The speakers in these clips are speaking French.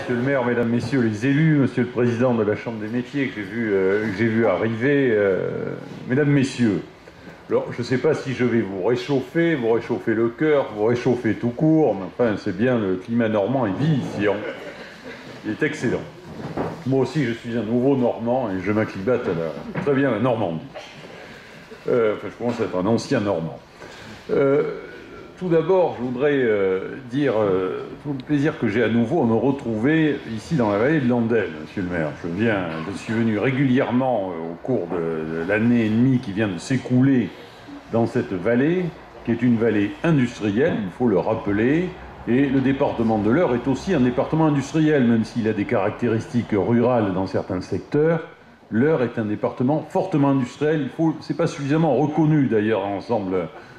Monsieur le maire, mesdames, messieurs les élus, monsieur le président de la Chambre des métiers que j'ai vu arriver, mesdames, messieurs, alors je ne sais pas si je vais vous réchauffer le cœur, vous réchauffer tout court, mais enfin c'est bien, le climat normand est vivifiant, il est excellent. Moi aussi je suis un nouveau normand et je m'acclimate très bien à la Normandie. Je commence à être un ancien normand. Tout d'abord, je voudrais dire tout le plaisir que j'ai à nouveau à me retrouver ici dans la vallée de l'Andelle, monsieur le maire. Je suis venu régulièrement au cours de l'année et demie qui vient de s'écouler dans cette vallée, qui est une vallée industrielle, il faut le rappeler, et le département de l'Eure est aussi un département industriel, même s'il a des caractéristiques rurales dans certains secteurs. L'Eure est un département fortement industriel, c'est pas suffisamment reconnu d'ailleurs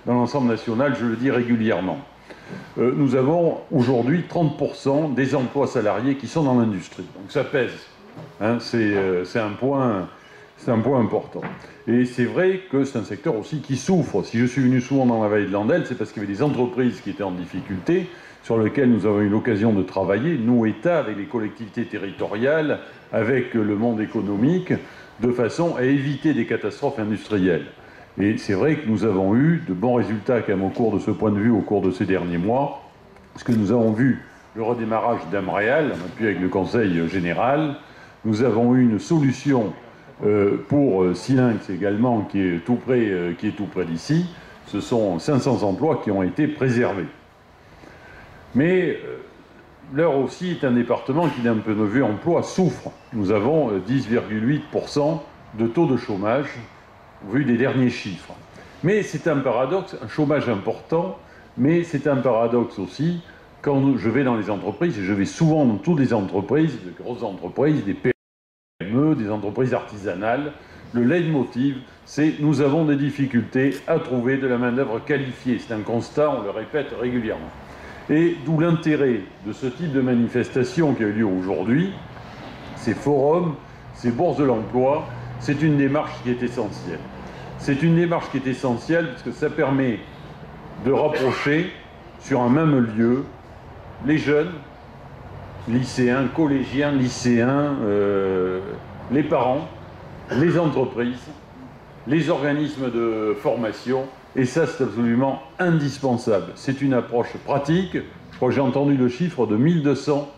dans l'ensemble national, je le dis régulièrement. Nous avons aujourd'hui 30% des emplois salariés qui sont dans l'industrie. Donc ça pèse. Hein, c'est un point important. Et c'est vrai que c'est un secteur aussi qui souffre. Si je suis venu souvent dans la vallée de l'Andelle, c'est parce qu'il y avait des entreprises qui étaient en difficulté, sur lesquelles nous avons eu l'occasion de travailler, nous, État, avec les collectivités territoriales, avec le monde économique, de façon à éviter des catastrophes industrielles. Et c'est vrai que nous avons eu de bons résultats quand même au cours de ce point de vue, au cours de ces derniers mois, parce que nous avons vu le redémarrage d'Amréal, en appui avec le Conseil général. Nous avons eu une solution pour Silinx également, qui est tout près d'ici. Ce sont 500 emplois qui ont été préservés. Mais l'Eure aussi est un département qui, d'un point de vue emploi, souffre. Nous avons 10,8% de taux de chômage, vu des derniers chiffres. Mais c'est un paradoxe, un chômage important, mais c'est un paradoxe aussi quand je vais dans les entreprises, et je vais souvent dans toutes les entreprises, de grosses entreprises, des PME, des entreprises artisanales, le leitmotiv, c'est nous avons des difficultés à trouver de la main-d'œuvre qualifiée. C'est un constat, on le répète régulièrement. Et d'où l'intérêt de ce type de manifestation qui a eu lieu aujourd'hui, ces forums, ces bourses de l'emploi, c'est une démarche qui est essentielle. C'est une démarche qui est essentielle parce que ça permet de rapprocher sur un même lieu les jeunes, lycéens, collégiens, lycéens, les parents, les entreprises, les organismes de formation, et ça c'est absolument indispensable. C'est une approche pratique. Je crois que j'ai entendu le chiffre de 1200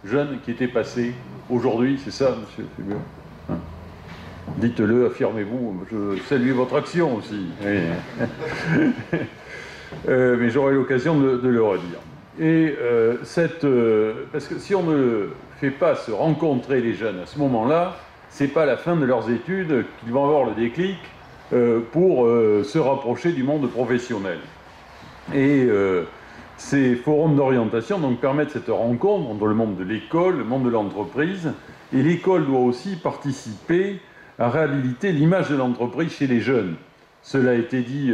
jeunes qui étaient passés aujourd'hui, c'est ça, monsieur Fubur? Dites-le, affirmez-vous, je salue votre action aussi. Mais j'aurai l'occasion de le redire. Et parce que si on ne fait pas se rencontrer les jeunes à ce moment-là, c'est pas la fin de leurs études qu'ils vont avoir le déclic pour se rapprocher du monde professionnel. Et ces forums d'orientation donc permettent cette rencontre entre le monde de l'école, le monde de l'entreprise, et l'école doit aussi participer à réhabiliter l'image de l'entreprise chez les jeunes. Cela a été dit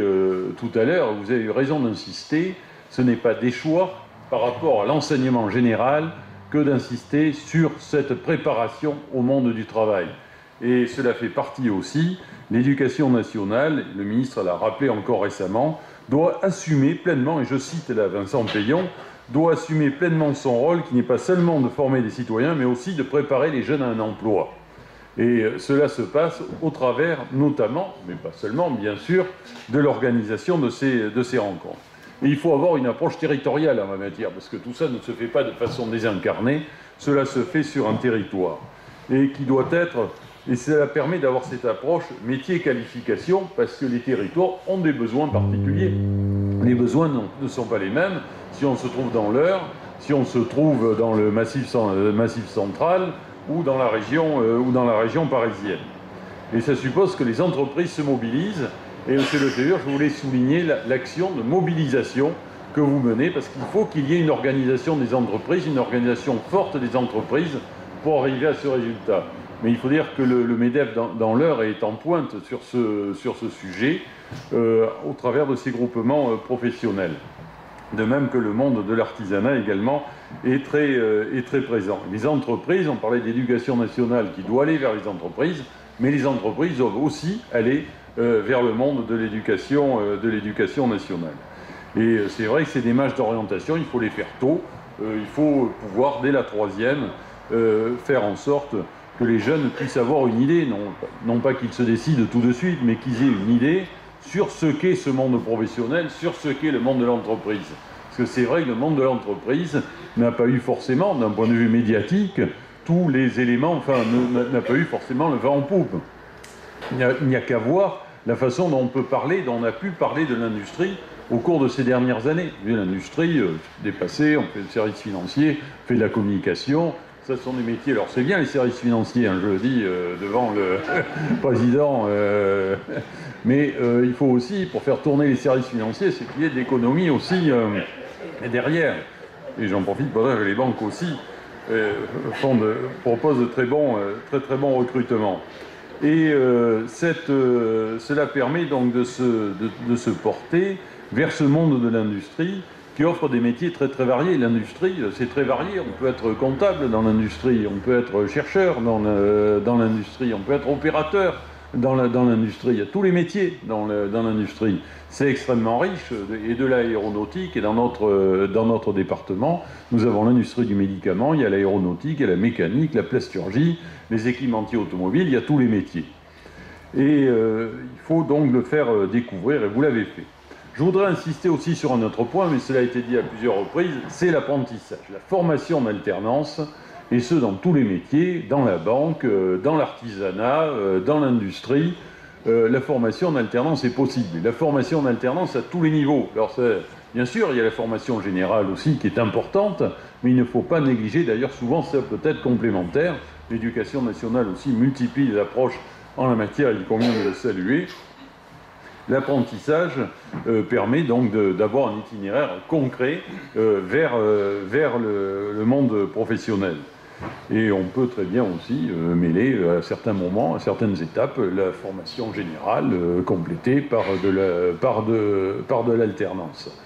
tout à l'heure, vous avez eu raison d'insister, ce n'est pas des choix par rapport à l'enseignement général que d'insister sur cette préparation au monde du travail. Et cela fait partie aussi, l'éducation nationale, le ministre l'a rappelé encore récemment, doit assumer pleinement, et je cite là Vincent Peillon, doit assumer pleinement son rôle qui n'est pas seulement de former des citoyens, mais aussi de préparer les jeunes à un emploi. Et cela se passe au travers, notamment, mais pas seulement, bien sûr, de l'organisation de ces rencontres. Et il faut avoir une approche territoriale en la matière, parce que tout ça ne se fait pas de façon désincarnée, cela se fait sur un territoire. Et qui doit être, et cela permet d'avoir cette approche métier-qualification, parce que les territoires ont des besoins particuliers. Les besoins ne sont pas les mêmes si on se trouve dans l'Eure, si on se trouve dans le massif central, ou dans la région parisienne. Et ça suppose que les entreprises se mobilisent. Et monsieur Le Fébure, je voulais souligner l'action de mobilisation que vous menez, parce qu'il faut qu'il y ait une organisation des entreprises, une organisation forte des entreprises pour arriver à ce résultat. Mais il faut dire que le MEDEF dans l'Eure est en pointe sur ce sujet au travers de ces groupements professionnels. De même que le monde de l'artisanat également est très présent. Les entreprises, on parlait d'éducation nationale qui doit aller vers les entreprises, mais les entreprises doivent aussi aller vers le monde de l'éducation nationale. Et c'est vrai que ces démarches d'orientation, il faut les faire tôt, il faut pouvoir, dès la troisième, faire en sorte que les jeunes puissent avoir une idée, non pas qu'ils se décident tout de suite, mais qu'ils aient une idée sur ce qu'est ce monde professionnel, sur ce qu'est le monde de l'entreprise. Parce que c'est vrai que le monde de l'entreprise n'a pas eu forcément, d'un point de vue médiatique, tous les éléments, enfin, n'a pas eu forcément le vent en poupe. Il n'y a qu'à voir la façon dont on peut parler, dont on a pu parler de l'industrie au cours de ces dernières années. L'industrie dépassée, on fait le service financier, on fait de la communication, ça sont des métiers. Alors c'est bien les services financiers, hein, je le dis devant le président, mais il faut aussi, pour faire tourner les services financiers, c'est qu'il y ait de l'économie aussi derrière. Et j'en profite pour dire que les banques aussi proposent de très bons recrutements. Et cela permet donc de se porter vers ce monde de l'industrie qui offre des métiers très très variés. L'industrie, c'est très varié. On peut être comptable dans l'industrie, on peut être chercheur dans l'industrie, on peut être opérateur dans l'industrie. Il y a tous les métiers dans l'industrie. C'est extrêmement riche. Et de l'aéronautique, et dans notre département, nous avons l'industrie du médicament, il y a l'aéronautique, il y a la mécanique, la plasturgie, les équipementiers automobiles, il y a tous les métiers. Et il faut donc le faire découvrir, et vous l'avez fait. Je voudrais insister aussi sur un autre point, mais cela a été dit à plusieurs reprises, c'est l'apprentissage, la formation en alternance, et ce dans tous les métiers, dans la banque, dans l'artisanat, dans l'industrie. La formation en alternance est possible. La formation en alternance à tous les niveaux. Alors bien sûr, il y a la formation générale aussi qui est importante, mais il ne faut pas négliger, d'ailleurs souvent ça peut être complémentaire. L'éducation nationale aussi multiplie les approches en la matière, il convient de le saluer. L'apprentissage permet donc d'avoir un itinéraire concret vers le monde professionnel. Et on peut très bien aussi mêler à certains moments, à certaines étapes, la formation générale complétée par de l'alternance.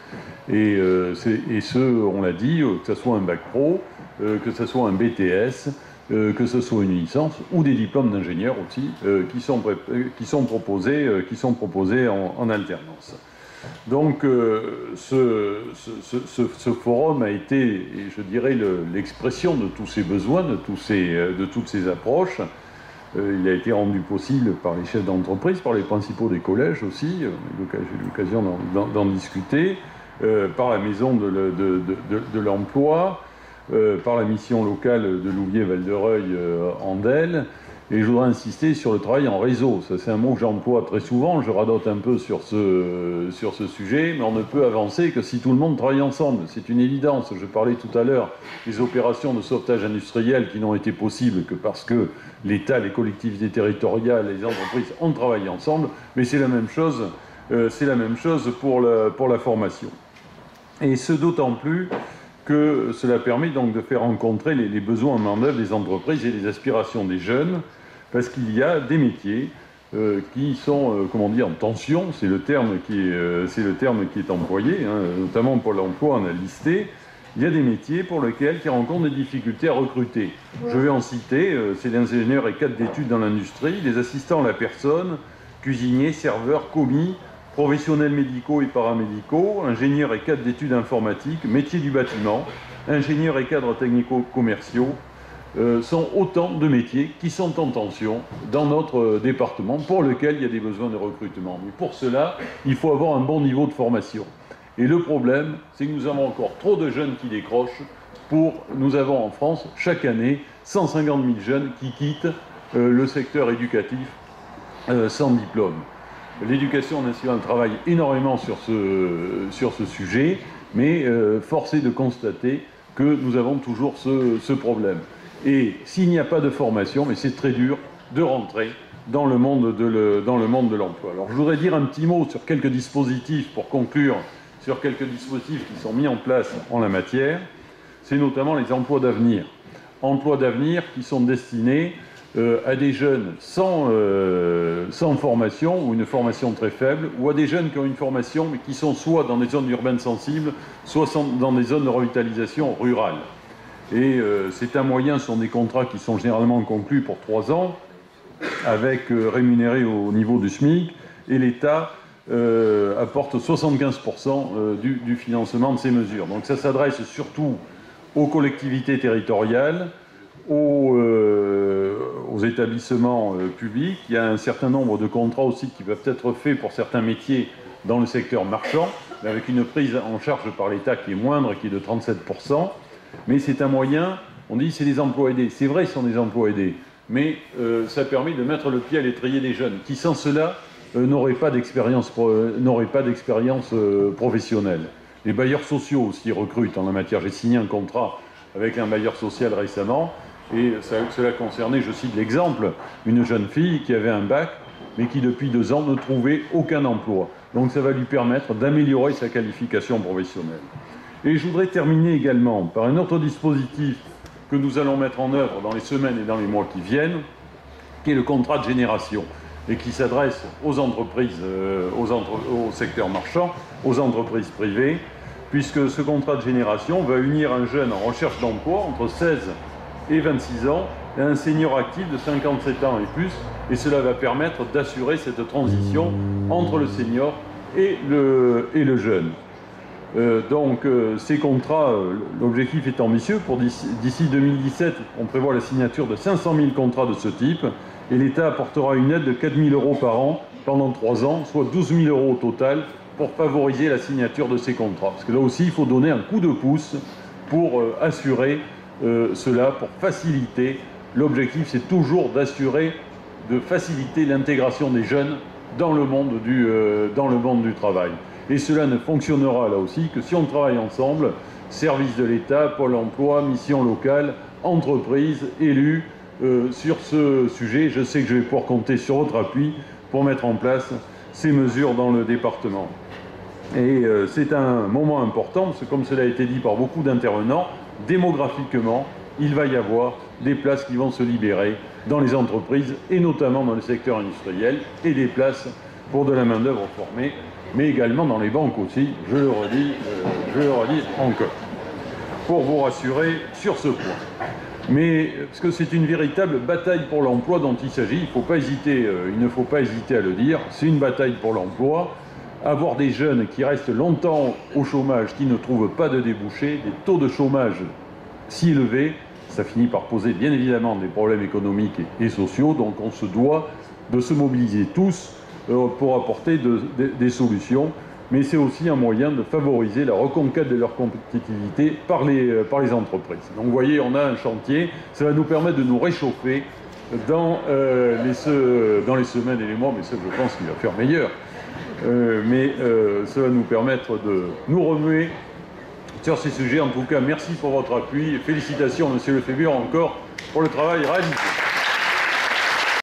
Et on l'a dit, que ce soit un bac pro, que ce soit un BTS, que ce soit une licence ou des diplômes d'ingénieurs aussi, qui sont proposés en alternance. Donc ce forum a été, je dirais, l'expression de tous ces besoins, de toutes ces approches. Il a été rendu possible par les chefs d'entreprise, par les principaux des collèges aussi, j'ai eu l'occasion d'en discuter, par la maison de l'emploi, par la mission locale de Louviers-Val-de-Reuil Andel. Et je voudrais insister sur le travail en réseau. Ça, c'est un mot que j'emploie très souvent. Je radote un peu sur ce sujet, mais on ne peut avancer que si tout le monde travaille ensemble. C'est une évidence. Je parlais tout à l'heure des opérations de sauvetage industriel qui n'ont été possibles que parce que l'État, les collectivités territoriales, les entreprises ont travaillé ensemble. Mais c'est la même chose. Pour la formation. Et ce d'autant plus que cela permet donc de faire rencontrer les besoins en main-d'œuvre des entreprises et les aspirations des jeunes, parce qu'il y a des métiers qui sont, en tension, c'est le terme qui est employé, hein, notamment pour l'emploi, on a listé. Il y a des métiers pour lesquels qui rencontrent des difficultés à recruter. Je vais en citer, c'est des ingénieurs et cadres d'études dans l'industrie, des assistants à la personne, cuisiniers, serveurs, commis, professionnels médicaux et paramédicaux, ingénieurs et cadres d'études informatiques, métiers du bâtiment, ingénieurs et cadres technico-commerciaux, sont autant de métiers qui sont en tension dans notre département, pour lesquels il y a des besoins de recrutement. Mais pour cela, il faut avoir un bon niveau de formation. Et le problème, c'est que nous avons encore trop de jeunes qui décrochent. Nous avons en France, chaque année, 150 000 jeunes qui quittent le secteur éducatif sans diplôme. L'éducation nationale travaille énormément sur ce sujet, mais force est de constater que nous avons toujours ce problème. Et s'il n'y a pas de formation, mais c'est très dur de rentrer dans le monde de l'emploi. Alors je voudrais dire un petit mot sur quelques dispositifs, pour conclure, sur quelques dispositifs qui sont mis en place en la matière. C'est notamment les emplois d'avenir. Emplois d'avenir qui sont destinés à des jeunes sans formation ou une formation très faible, ou à des jeunes qui ont une formation mais qui sont soit dans des zones urbaines sensibles, soit dans des zones de revitalisation rurale. Et c'est un moyen, ce sont des contrats qui sont généralement conclus pour 3 ans, avec rémunérés au niveau du SMIC, et l'État apporte 75% du financement de ces mesures. Donc ça s'adresse surtout aux collectivités territoriales, aux établissements publics. Il y a un certain nombre de contrats aussi qui peuvent être faits pour certains métiers dans le secteur marchand, mais avec une prise en charge par l'État qui est moindre, qui est de 37%. Mais c'est un moyen, on dit c'est des emplois aidés. C'est vrai, ce sont des emplois aidés, mais ça permet de mettre le pied à l'étrier des jeunes qui, sans cela, n'auraient pas d'expérience professionnelle. Les bailleurs sociaux aussi recrutent en la matière. J'ai signé un contrat avec un bailleur social récemment, et cela concernait, je cite l'exemple, une jeune fille qui avait un bac, mais qui depuis 2 ans ne trouvait aucun emploi. Donc ça va lui permettre d'améliorer sa qualification professionnelle. Et je voudrais terminer également par un autre dispositif que nous allons mettre en œuvre dans les semaines et dans les mois qui viennent, qui est le contrat de génération, et qui s'adresse aux entreprises, au secteur marchand, aux entreprises privées, puisque ce contrat de génération va unir un jeune en recherche d'emploi entre 16 et 26 ans et un senior actif de 57 ans et plus, et cela va permettre d'assurer cette transition entre le senior et le jeune. Ces contrats, l'objectif est ambitieux. D'ici 2017, on prévoit la signature de 500 000 contrats de ce type, et l'État apportera une aide de 4 000 € par an pendant 3 ans, soit 12 000 € au total, pour favoriser la signature de ces contrats. Parce que là aussi, il faut donner un coup de pouce pour assurer cela, pour faciliter. L'objectif, c'est toujours de faciliter l'intégration des jeunes dans le monde du travail. Et cela ne fonctionnera là aussi que si on travaille ensemble, services de l'État, Pôle emploi, mission locale, entreprises, élus, sur ce sujet. Je sais que je vais pouvoir compter sur votre appui pour mettre en place ces mesures dans le département. Et c'est un moment important, parce que comme cela a été dit par beaucoup d'intervenants, démographiquement, il va y avoir des places qui vont se libérer dans les entreprises, et notamment dans le secteur industriel, et des places pour de la main-d'œuvre formée, mais également dans les banques aussi, je le redis encore, pour vous rassurer sur ce point. Mais parce que c'est une véritable bataille pour l'emploi dont il s'agit, il ne faut pas hésiter à le dire, c'est une bataille pour l'emploi. Avoir des jeunes qui restent longtemps au chômage, qui ne trouvent pas de débouchés, des taux de chômage si élevés, ça finit par poser bien évidemment des problèmes économiques et sociaux, donc on se doit de se mobiliser tous pour apporter des solutions, mais c'est aussi un moyen de favoriser la reconquête de leur compétitivité par les entreprises. Donc vous voyez, on a un chantier, ça va nous permettre de nous réchauffer dans les semaines et les mois, mais ça je pense qu'il va faire meilleur. Ça va nous permettre de nous remuer sur ces sujets. En tout cas, merci pour votre appui et félicitations, Monsieur Lefébure, encore pour le travail réalisé.